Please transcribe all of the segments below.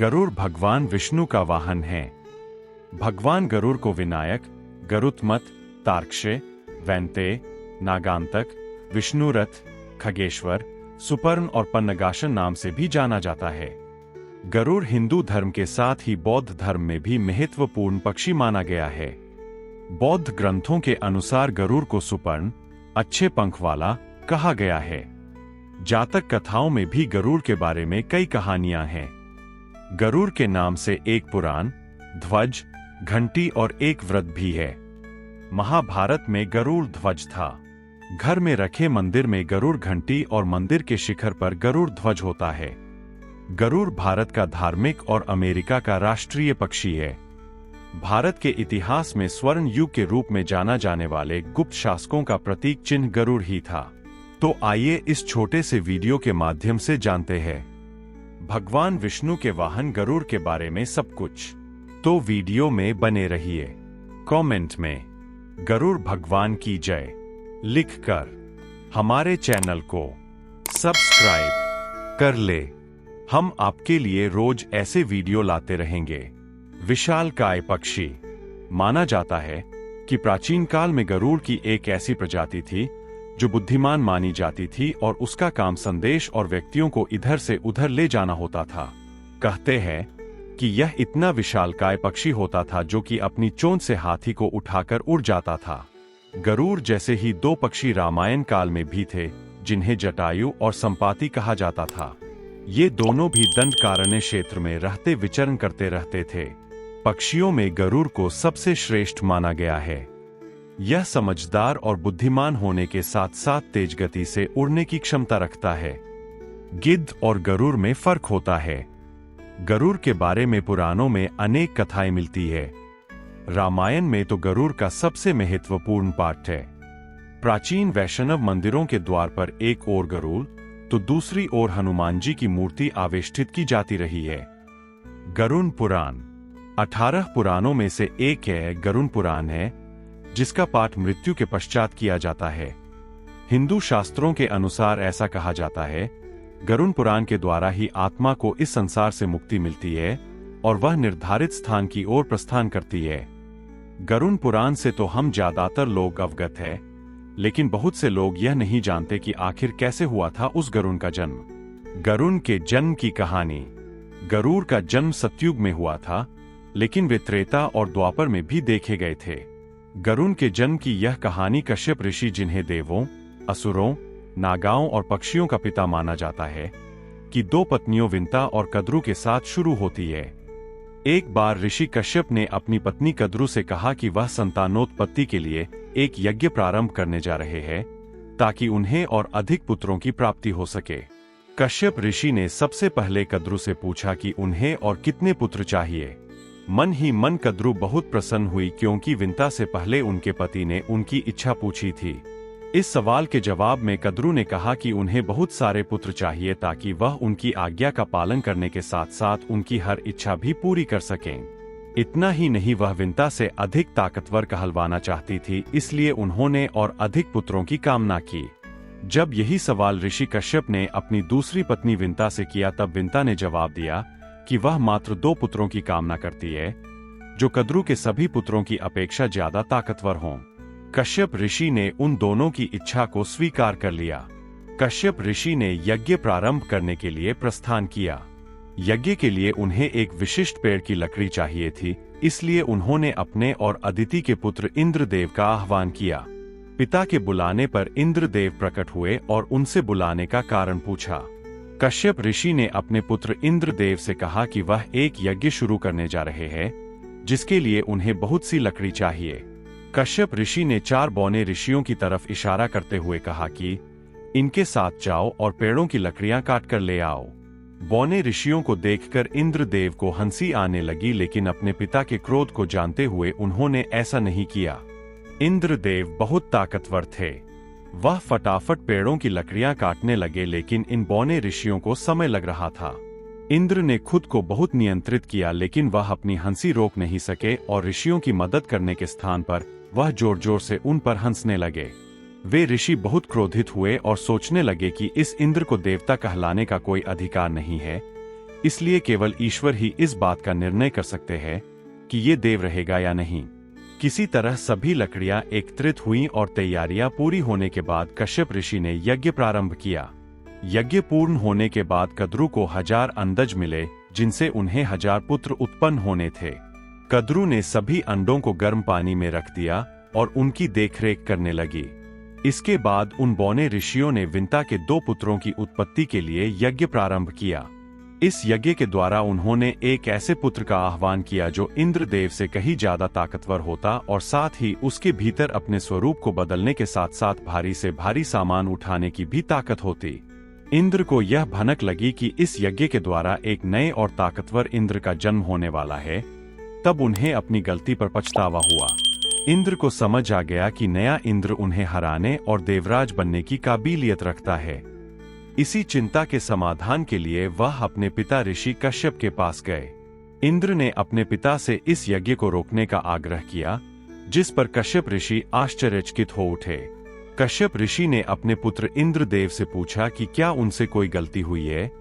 गरुड़ भगवान विष्णु का वाहन है। भगवान गरुड़ को विनायक, गरुत्मत, तार्क्षय, वैन्तेय, नागांतक, विष्णुरथ, खगेश्वर, सुपर्ण और पन्नगाशन नाम से भी जाना जाता है। गरुड़ हिंदू धर्म के साथ ही बौद्ध धर्म में भी महत्वपूर्ण पक्षी माना गया है। बौद्ध ग्रंथों के अनुसार गरुड़ को सुपर्ण, अच्छे पंख वाला कहा गया है। जातक कथाओं में भी गरुड़ के बारे में कई कहानियां हैं। गरुड़ के नाम से एक पुराण, ध्वज, घंटी और एक व्रत भी है। महाभारत में गरुड़ ध्वज था। घर में रखे मंदिर में गरुड़ घंटी और मंदिर के शिखर पर गरुड़ ध्वज होता है। गरुड़ भारत का धार्मिक और अमेरिका का राष्ट्रीय पक्षी है। भारत के इतिहास में स्वर्ण युग के रूप में जाना जाने वाले गुप्त शासकों का प्रतीक चिन्ह गरुड़ ही था। तो आइए इस छोटे से वीडियो के माध्यम से जानते हैं भगवान विष्णु के वाहन गरुड़ के बारे में सब कुछ। तो वीडियो में बने रहिए। कमेंट में गरुड़ भगवान की जय लिखकर हमारे चैनल को सब्सक्राइब कर ले। हम आपके लिए रोज ऐसे वीडियो लाते रहेंगे। विशालकाय पक्षी माना जाता है कि प्राचीन काल में गरुड़ की एक ऐसी प्रजाति थी जो बुद्धिमान मानी जाती थी और उसका काम संदेश और व्यक्तियों को इधर से उधर ले जाना होता था। कहते हैं कि यह इतना विशालकाय पक्षी होता था जो कि अपनी चोंच से हाथी को उठाकर उड़ जाता था। गरुड़ जैसे ही दो पक्षी रामायण काल में भी थे जिन्हें जटायु और संपाति कहा जाता था। ये दोनों भी दंडकारण्य क्षेत्र में रहते विचरण करते रहते थे। पक्षियों में गरुड़ को सबसे श्रेष्ठ माना गया है। यह समझदार और बुद्धिमान होने के साथ साथ तेज गति से उड़ने की क्षमता रखता है। गिद्ध और गरुड़ में फर्क होता है। गरुड़ के बारे में पुराणों में अनेक कथाएं मिलती है। रामायण में तो गरुड़ का सबसे महत्वपूर्ण पाठ है। प्राचीन वैष्णव मंदिरों के द्वार पर एक ओर गरुड़ तो दूसरी ओर हनुमान जी की मूर्ति आवेष्टित की जाती रही है। गरुड़ पुराण 18 पुराणों में से एक है। गरुड़ पुराण है जिसका पाठ मृत्यु के पश्चात किया जाता है। हिंदू शास्त्रों के अनुसार ऐसा कहा जाता है गरुड़ पुराण के द्वारा ही आत्मा को इस संसार से मुक्ति मिलती है और वह निर्धारित स्थान की ओर प्रस्थान करती है। गरुड़ पुराण से तो हम ज्यादातर लोग अवगत है, लेकिन बहुत से लोग यह नहीं जानते कि आखिर कैसे हुआ था उस गरुड़ का जन्म। गरुड़ के जन्म की कहानी। गरुड़ का जन्म सतयुग में हुआ था, लेकिन वे त्रेता और द्वापर में भी देखे गए थे। गरुड़ के जन्म की यह कहानी कश्यप ऋषि, जिन्हें देवों, असुरों, नागाओं और पक्षियों का पिता माना जाता है, कि दो पत्नियों विंता और कद्रु के साथ शुरू होती है। एक बार ऋषि कश्यप ने अपनी पत्नी कद्रु से कहा कि वह संतानोत्पत्ति के लिए एक यज्ञ प्रारंभ करने जा रहे हैं ताकि उन्हें और अधिक पुत्रों की प्राप्ति हो सके। कश्यप ऋषि ने सबसे पहले कद्रु से पूछा कि उन्हें और कितने पुत्र चाहिए। मन ही मन कद्रु बहुत प्रसन्न हुई क्योंकि विंता से पहले उनके पति ने उनकी इच्छा पूछी थी। इस सवाल के जवाब में कद्रु ने कहा कि उन्हें बहुत सारे पुत्र चाहिए ताकि वह उनकी आज्ञा का पालन करने के साथ साथ उनकी हर इच्छा भी पूरी कर सकें। इतना ही नहीं, वह विंता से अधिक ताकतवर कहलवाना चाहती थी, इसलिए उन्होंने और अधिक पुत्रों की कामना की। जब यही सवाल ऋषि कश्यप ने अपनी दूसरी पत्नी विंता से किया तब विंता ने जवाब दिया कि वह मात्र 2 पुत्रों की कामना करती है जो कद्रु के सभी पुत्रों की अपेक्षा ज्यादा ताकतवर हों। कश्यप ऋषि ने उन दोनों की इच्छा को स्वीकार कर लिया। कश्यप ऋषि ने यज्ञ प्रारंभ करने के लिए प्रस्थान किया। यज्ञ के लिए उन्हें एक विशिष्ट पेड़ की लकड़ी चाहिए थी, इसलिए उन्होंने अपने और अदिति के पुत्र इंद्रदेव का आह्वान किया। पिता के बुलाने पर इंद्रदेव प्रकट हुए और उनसे बुलाने का कारण पूछा। कश्यप ऋषि ने अपने पुत्र इंद्रदेव से कहा कि वह एक यज्ञ शुरू करने जा रहे हैं जिसके लिए उन्हें बहुत सी लकड़ी चाहिए। कश्यप ऋषि ने 4 बौने ऋषियों की तरफ इशारा करते हुए कहा कि इनके साथ जाओ और पेड़ों की लकड़ियां काट कर ले आओ। बौने ऋषियों को देखकर इंद्रदेव को हंसी आने लगी, लेकिन अपने पिता के क्रोध को जानते हुए उन्होंने ऐसा नहीं किया। इंद्रदेव बहुत ताकतवर थे। वह फटाफट पेड़ों की लकड़ियां काटने लगे, लेकिन इन बौने ऋषियों को समय लग रहा था। इंद्र ने खुद को बहुत नियंत्रित किया, लेकिन वह अपनी हंसी रोक नहीं सके और ऋषियों की मदद करने के स्थान पर वह जोर जोर से उन पर हंसने लगे। वे ऋषि बहुत क्रोधित हुए और सोचने लगे कि इस इंद्र को देवता कहलाने का कोई अधिकार नहीं है, इसलिए केवल ईश्वर ही इस बात का निर्णय कर सकते हैं कि ये देव रहेगा या नहीं। किसी तरह सभी लकड़ियां एकत्रित हुईं और तैयारियां पूरी होने के बाद कश्यप ऋषि ने यज्ञ प्रारंभ किया। यज्ञ पूर्ण होने के बाद कद्रु को 1000 अंडज मिले, जिनसे उन्हें 1000 पुत्र उत्पन्न होने थे। कद्रु ने सभी अंडों को गर्म पानी में रख दिया और उनकी देखरेख करने लगी। इसके बाद उन बौने ऋषियों ने विंता के 2 पुत्रों की उत्पत्ति के लिए यज्ञ प्रारंभ किया। इस यज्ञ के द्वारा उन्होंने एक ऐसे पुत्र का आह्वान किया जो इंद्रदेव से कहीं ज्यादा ताकतवर होता और साथ ही उसके भीतर अपने स्वरूप को बदलने के साथ साथ भारी से भारी सामान उठाने की भी ताकत होती। इंद्र को यह भनक लगी कि इस यज्ञ के द्वारा एक नए और ताकतवर इंद्र का जन्म होने वाला है। तब उन्हें अपनी गलती पर पछतावा हुआ। इंद्र को समझ आ गया कि नया इंद्र उन्हें हराने और देवराज बनने की काबिलियत रखता है। इसी चिंता के समाधान के लिए वह अपने पिता ऋषि कश्यप के पास गए। इंद्र ने अपने पिता से इस यज्ञ को रोकने का आग्रह किया, जिस पर कश्यप ऋषि आश्चर्यचकित हो उठे। कश्यप ऋषि ने अपने पुत्र इंद्रदेव से पूछा कि क्या उनसे कोई गलती हुई है,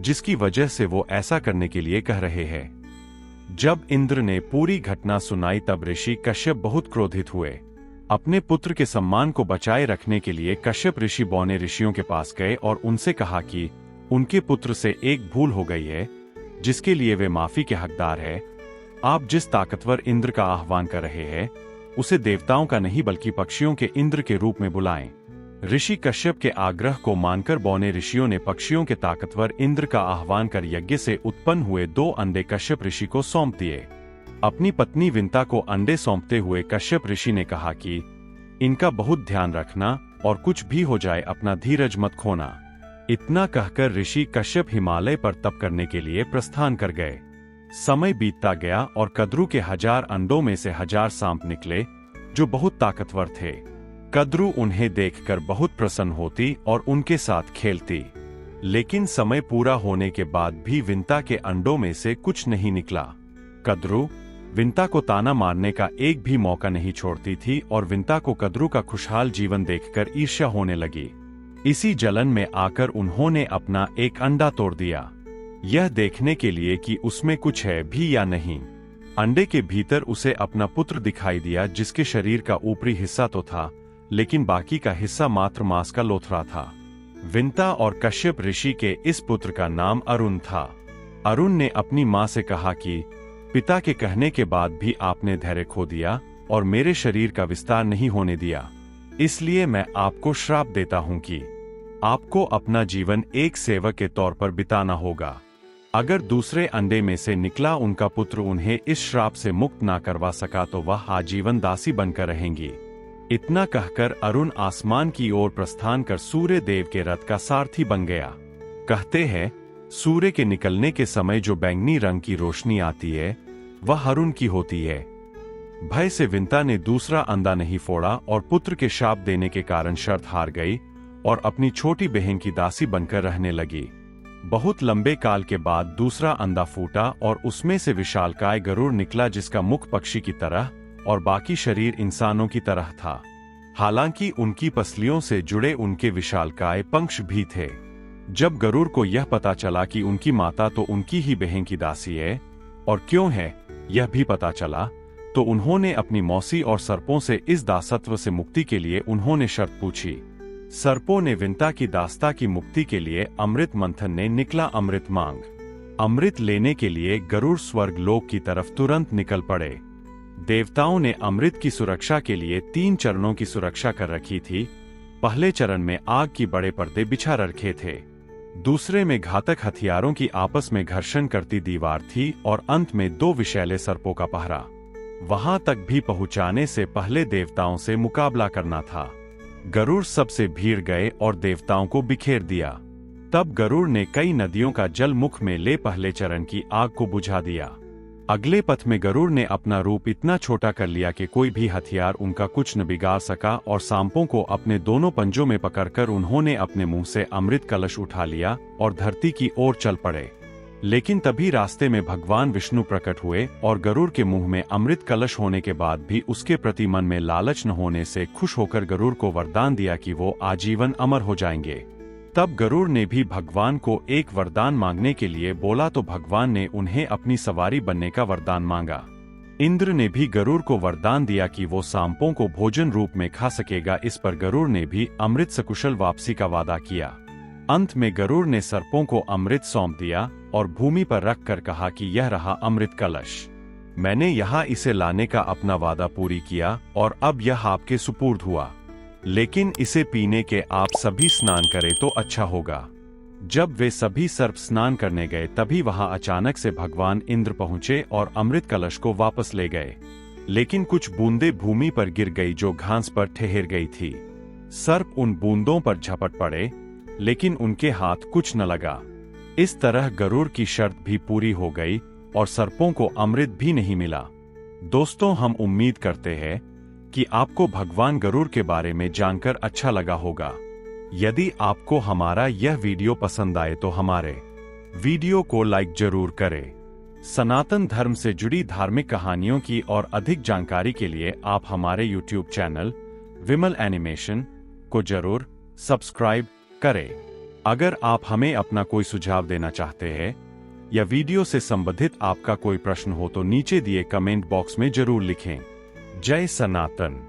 जिसकी वजह से वो ऐसा करने के लिए कह रहे हैं। जब इंद्र ने पूरी घटना सुनाई तब ऋषि कश्यप बहुत क्रोधित हुए। अपने पुत्र के सम्मान को बचाए रखने के लिए कश्यप ऋषि बौने ऋषियों के पास गए और उनसे कहा कि उनके पुत्र से एक भूल हो गई है, जिसके लिए वे माफी के हकदार है। आप जिस ताकतवर इंद्र का आह्वान कर रहे हैं, उसे देवताओं का नहीं बल्कि पक्षियों के इंद्र के रूप में बुलाएं। ऋषि कश्यप के आग्रह को मानकर बौने ऋषियों ने पक्षियों के ताकतवर इंद्र का आह्वान कर यज्ञ से उत्पन्न हुए 2 अंडे कश्यप ऋषि को सौंप दिए। अपनी पत्नी विंता को अंडे सौंपते हुए कश्यप ऋषि ने कहा कि इनका बहुत ध्यान रखना और कुछ भी हो जाए अपना धीरज मत खोना। इतना कहकर ऋषि कश्यप हिमालय पर तप करने के लिए प्रस्थान कर गए। समय बीतता गया और कद्रु के 1000 अंडों में से 1000 सांप निकले, जो बहुत ताकतवर थे। कद्रु उन्हें देखकर बहुत प्रसन्न होती और उनके साथ खेलती, लेकिन समय पूरा होने के बाद भी विंता के अंडों में से कुछ नहीं निकला। कद्रु विंता को ताना मारने का एक भी मौका नहीं छोड़ती थी और विंता को कद्रु का खुशहाल जीवन देखकर ईर्ष्या होने लगी। इसी जलन में आकर उन्होंने अपना एक अंडा तोड़ दिया, यह देखने के लिए कि उसमें कुछ है भी या नहीं। अंडे के भीतर उसे अपना पुत्र दिखाई दिया, जिसके शरीर का ऊपरी हिस्सा तो था, लेकिन बाकी का हिस्सा मात्र मांस का लोथड़ा था। विंता और कश्यप ऋषि के इस पुत्र का नाम अरुण था। अरुण ने अपनी मां से कहा कि पिता के कहने के बाद भी आपने धैर्य खो दिया और मेरे शरीर का विस्तार नहीं होने दिया, इसलिए मैं आपको श्राप देता हूं कि आपको अपना जीवन एक सेवक के तौर पर बिताना होगा। अगर दूसरे अंडे में से निकला उनका पुत्र उन्हें इस श्राप से मुक्त ना करवा सका तो वह आजीवन दासी बनकर रहेंगी। इतना कहकर अरुण आसमान की ओर प्रस्थान कर सूर्य देव के रथ का सारथी बन गया। कहते हैं, सूर्य के निकलने के समय जो बैंगनी रंग की रोशनी आती है, वह अरुण की होती है। भय से विंता ने दूसरा अंडा नहीं फोड़ा और पुत्र के शाप देने के कारण शर्त हार गई और अपनी छोटी बहन की दासी बनकर रहने लगी। बहुत लंबे काल के बाद दूसरा अंडा फूटा और उसमें से विशालकाय गरुड़ निकला, जिसका मुख पक्षी की तरह और बाकी शरीर इंसानों की तरह था। हालांकि उनकी पसलियों से जुड़े उनके विशालकाय पंख भी थे। जब गरुड़ को यह पता चला कि उनकी माता तो उनकी ही बहन की दासी है और क्यों है यह भी पता चला, तो उन्होंने अपनी मौसी और सर्पों से इस दासत्व से मुक्ति के लिए उन्होंने शर्त पूछी। सर्पों ने विंता की दास्ता की मुक्ति के लिए अमृत मंथन ने निकला अमृत मांग। अमृत लेने के लिए गरुड़ स्वर्ग लोक की तरफ तुरंत निकल पड़े। देवताओं ने अमृत की सुरक्षा के लिए 3 चरणों की सुरक्षा कर रखी थी। पहले चरण में आग की बड़े पर्दे बिछा रखे थे, दूसरे में घातक हथियारों की आपस में घर्षण करती दीवार थी और अंत में 2 विषैले सर्पों का पहरा। वहां तक भी पहुंचाने से पहले देवताओं से मुकाबला करना था। गरुड़ सबसे भीड़ गए और देवताओं को बिखेर दिया। तब गरुड़ ने कई नदियों का जल मुख में ले पहले चरण की आग को बुझा दिया। अगले पथ में गरुड़ ने अपना रूप इतना छोटा कर लिया कि कोई भी हथियार उनका कुछ न बिगाड़ सका और सांपों को अपने दोनों पंजों में पकड़कर उन्होंने अपने मुंह से अमृत कलश उठा लिया और धरती की ओर चल पड़े। लेकिन तभी रास्ते में भगवान विष्णु प्रकट हुए और गरुड़ के मुंह में अमृत कलश होने के बाद भी उसके प्रति मन में लालच न होने से खुश होकर गरुड़ को वरदान दिया कि वो आजीवन अमर हो जाएंगे। तब गरुड़ ने भी भगवान को एक वरदान मांगने के लिए बोला तो भगवान ने उन्हें अपनी सवारी बनने का वरदान मांगा। इंद्र ने भी गरुड़ को वरदान दिया कि वो सांपों को भोजन रूप में खा सकेगा। इस पर गरुड़ ने भी अमृत सकुशल वापसी का वादा किया। अंत में गरुड़ ने सर्पों को अमृत सौंप दिया और भूमि पर रख कर कहा कि यह रहा अमृत कलश। मैंने यहाँ इसे लाने का अपना वादा पूरी किया और अब यह आपके सुपुर्द हुआ, लेकिन इसे पीने के आप सभी स्नान करें तो अच्छा होगा। जब वे सभी सर्प स्नान करने गए तभी वहां अचानक से भगवान इंद्र पहुंचे और अमृत कलश को वापस ले गए, लेकिन कुछ बूंदें भूमि पर गिर गई जो घास पर ठहर गई थी। सर्प उन बूंदों पर झपट पड़े, लेकिन उनके हाथ कुछ न लगा। इस तरह गरुड़ की शर्त भी पूरी हो गई और सर्पों को अमृत भी नहीं मिला। दोस्तों, हम उम्मीद करते हैं कि आपको भगवान गरुड़ के बारे में जानकर अच्छा लगा होगा। यदि आपको हमारा यह वीडियो पसंद आए तो हमारे वीडियो को लाइक जरूर करें। सनातन धर्म से जुड़ी धार्मिक कहानियों की और अधिक जानकारी के लिए आप हमारे YouTube चैनल विमल एनिमेशन को जरूर सब्सक्राइब करें। अगर आप हमें अपना कोई सुझाव देना चाहते हैं या वीडियो से संबंधित आपका कोई प्रश्न हो तो नीचे दिए कमेंट बॉक्स में जरूर लिखें। जय सनातन।